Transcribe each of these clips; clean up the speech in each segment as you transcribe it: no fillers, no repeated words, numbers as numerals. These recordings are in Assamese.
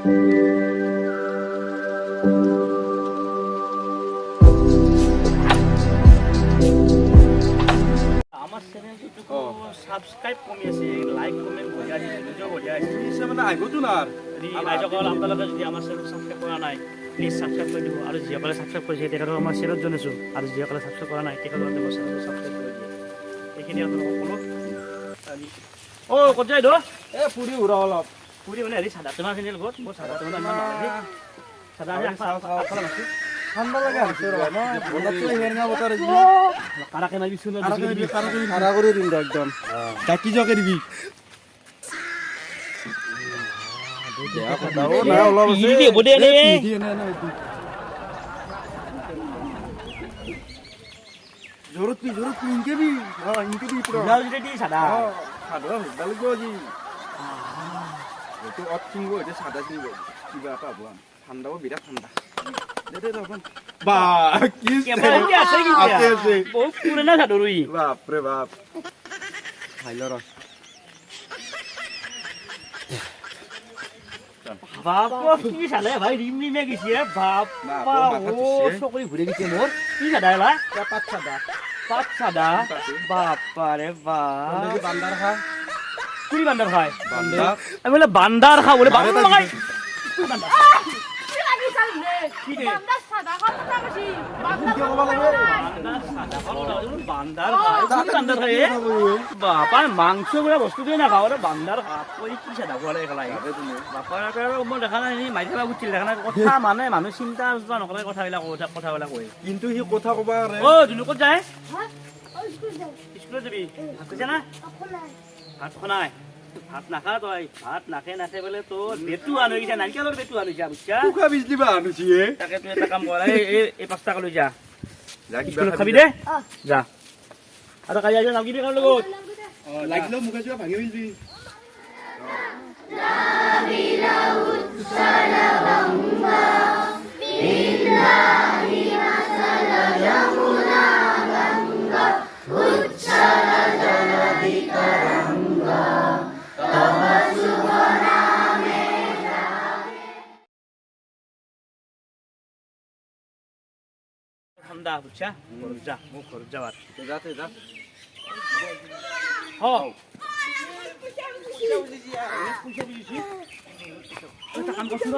আমার চ্যানেলটো সাবস্ক্রাইব কমি আছে, লাইক কমেন্ট বঢ়িয়া দিছে, ভিডিও বঢ়িয়া আছে। পিছে মানে আহিবতো না ৰাইজসকল আপোনালোকে যদি আমাৰ চেনেলটো ছাবস্ক্ৰাইব কৰা নাই প্লিজ ছাবস্ক্ৰাইব কৰি দিব, আৰু যিসকলে ছাবস্ক্ৰাইব কৰিছে তেখেতক আমাৰ চেনেলত জনাইছোঁ, আৰু যিসকলে ছাবস্ক্ৰাইব কৰা নাই তেখেতক আমাৰ চেনেলটো ছাবস্ক্ৰাইব কৰি দিয়ে। এইখিনি আপোনালোকক ক'লোঁ। অ' ক'ত যায় পুৰি উৰা অলপ পুৰি মানে হেৰি চাদা তোমাৰ চেনেল ক'ত? মোৰ চাদা তোমাৰ ইমান নালাগে। চাদা আগফালে মাছো ঠাণ্ডা লাগে কাৰাকে মাৰিছোঁ ন ভাড়া কৰি দিম দে একদম ডাকি যোৱাকে দিবি জোৰত ইনকে দি ইনকে দি চাদা সাধাৰণ সুবিধা লাগিব আজি এইটো অত কিনিব এতিয়া চাদা কিনিব কিবা এটা হ'ব ঠাণ্ডাও বিৰাট ঠাণ্ডা বা কি বহুত পুৰণা চাদৰ ই বাপৰে বাপ খাই ল বাপ কি চালে ভাই ৰিম ৰিমে গেছি বাপ চকৰি ঘূৰি গেছে মোৰ কি চাদা এলা পাত চাদা বাপাৰে বাপ বান্দাৰ খা কুড়ি বান্দার খায় আমি বলে বান্দার খা বলে বান্দার খায় বাপার মাংস বলে বস্তু দিয়ে না খাওয়া বান্দার কি সাদা বলে খেলাই বাপার মই দেখা নাই মাইক বুঝছিল দেখা নাই কথা মানে মানুহ চিন্তা নকৰে কথাবিলাক কয় কিন্তু সি কথা কবা অ জুনু ক'ত যায় স্কুলত যাবি ভাত খাইছা না ভাত খনাই ভাত নাখা তই ভাত নাখে বোলে তোৰ বেটু আনো গেছা নাৰিকলৰ বেটু আনো যা বুঝছা কুকা বিজলি বা আনুছি তাকে তুই এটা কাম কৰ এই 5 টাকা লৈ যা স্কুলত খাবি দে যা আৰু কালি আজ নাগিবি কাৰ লগত লাগিলেও মুখে যোৱা ভাঙি বিজলি ঠান্ডা বুঝছা ঘৰত যা মোক ঘৰত যাবাৰ যা হ কাম কৰছো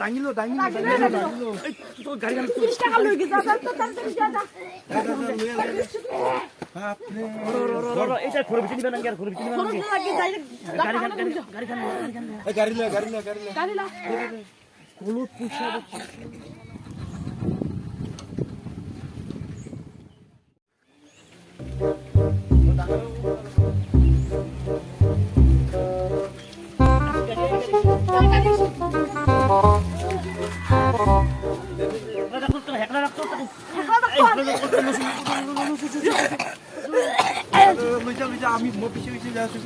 দাঙিলো গাড়ী এইটা ঘৰৰ ভিতৰত নিবা নালাগে ঘৰৰ ভিতৰত গাড়ী কলত পইচা আমি মই পিছে যাই আছো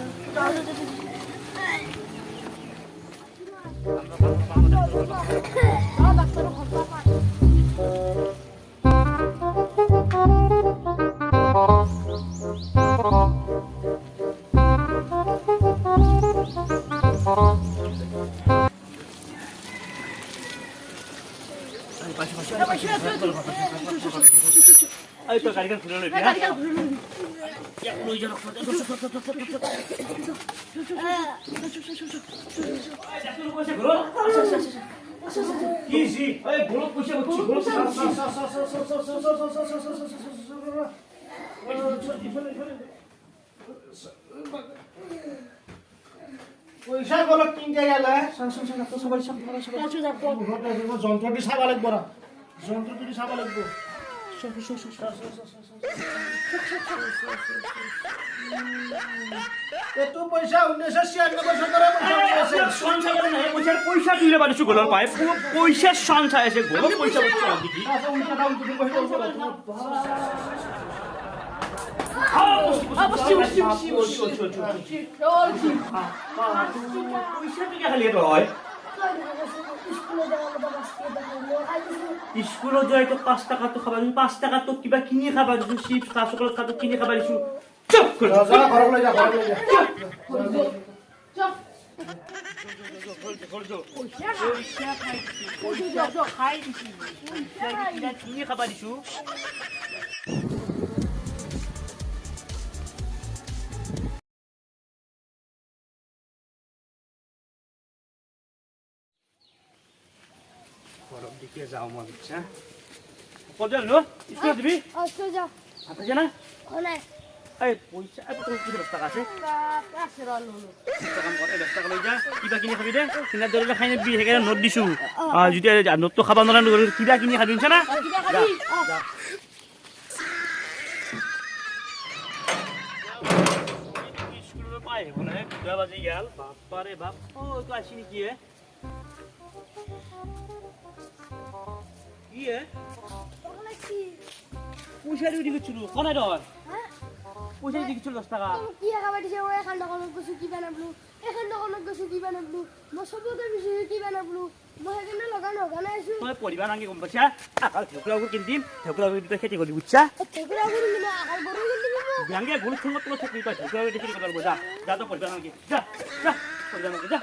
Ay, to gaড়ি খুলে লই বিয়া এক লই যা ইজি এই বড় পয়সা হচ্ছে বড় পয়সা গলত কিনতে গেলে যন্ত্রটি চাবা লাগব না যন্ত্রটি চাবা লাগব এত পয়সা 1996 পয়সা দিলে পারিছো গলার পায় পয়সা সঞ্চয় আছে গল পয়সা হচ্ছে দেখি স্কুলত যাই তো 5 টাকা তো খাবা 5 টাকা তো কিবা কিনি খাবা দিছো চিপস খা চকলেট খা তো কিনি খাবা দিছো চুপ করে যা ঘরে লই যা খাবা দিছো গরম দিকে যাও মন ইচ্ছা কজন লো স্কুল দিবি আচ্ছা যাও আছে না ওনে এই পয়সা তোর কি 10 টাকা আছে কাছে রানো কাম করে 10 টাকা লই যা কিবা কিনি খাবি দে কিনা দরে খাই নিবি হেগে নোট দিছু যদি নোট তো খাবা নলা কিবা কিনি খাবি না কিবা খাবি যা স্কুলের পায় বলে দুটা বাজে গেল বাপারে বাপ ও তো আসিনি কি কি ওখানে কি পয়সা দিয়ে দিছিল কোন ডর হ্যাঁ পয়সা দিয়ে দিছিল 10 টাকা তুমি কি খাবার দিছে ওই এখান দোকানত গৈছো কি বানাবলো এখান দোকানত গৈছো কি বানাবলো মই সবকে দিছো কি বানাবলো মই এখানে লগাইছো মই পরিবার আঙ্গি গম পাচ্ছা আকাল ঠেকুলাগুর কিনদিন ঠেকুলাগুর দিতে খেতে গলি বুঝছা ঠেকুরা গুলো নিলে আকাল বড় কিন্তু ব্যাঙ্গে গুলো ঠেঙ্গত তো ঠেকুলি পাই ঠেকুলাগুর দেখি কথা বলবো যা যা তো পরিবার আঙ্গি যা যা পরিবার আঙ্গি যা